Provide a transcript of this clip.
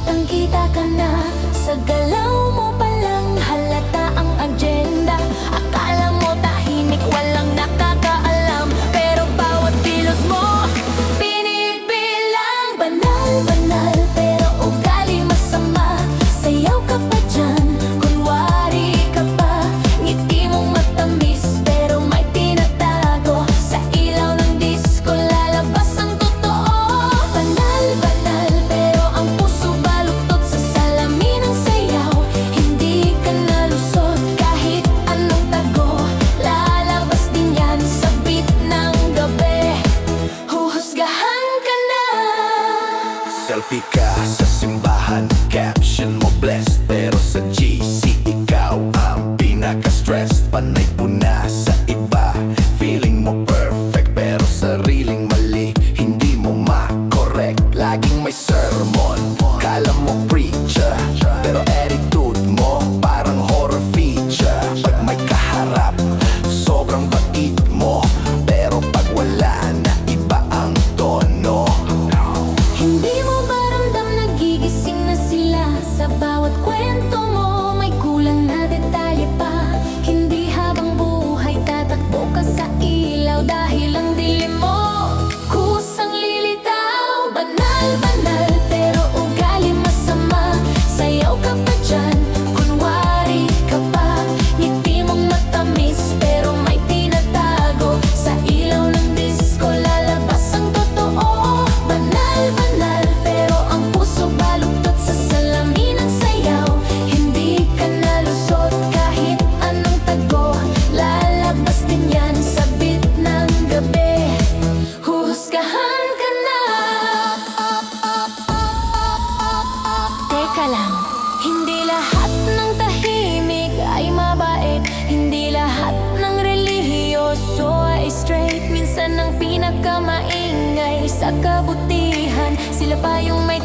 Kitang-kita ka na, sa galaw mo palang halata ang agenda. Akala mo tahimik, walang nakakaalam, pero bawat kilos mo pinipilang. Banal-banal, pero ugali masama. Sayaw ka pa dyan, kunwari ka pa. Ngiti mong matamis, pero may tinatago. Sa ilaw ng disco, lalabas ang totoo. Banal-banal, pero ang puso baluktot sa salamin ng sayaw. Hindi ka nalusot kahit anong tago. Lalabas din yan sa beat ng gabi. Huhusgahan ka na. Selfie ka sa simbahan, caption mo blessed, pero sa GC ikaw ang pinaka-stressed. Panay puna sa iba, feeling mo perfect, pero sariling mali, hindi mo ma-correct. Laging may sermon, kala mo preacher, pero attitude mo parang horror feature. Pag may kaharap, sobrang bait mo, pero pag wala na, iba ang tono. Hindi mo ba ramdam nagigising na sila? Sa bawat kwento mo may kulang na detalye pa. Hindi habang buhay tatakbo ka sa ilaw, dahil ang dilim mo kusang lilitaw. Banal-banal, pero ugali masama. Sayaw ka pa dyan, kunwari ka pa. Ngiti mong matamis, pero may tinatago. Sa ilaw ng disco, lalabas ang totoo. Banal-banal, pero ang puso baluktot sa salamin ng sayaw. Hindi ka nalusot kahit anong tago. Lalabas din yan sa beat ng gabi. Huhusgahan ka na. Teka lang, hindi lahat ng tahimik ay mabait. Hindi lahat ng relihiyoso ay straight. Minsan ang pinakamaingay sa kabutihan, sila pa yung may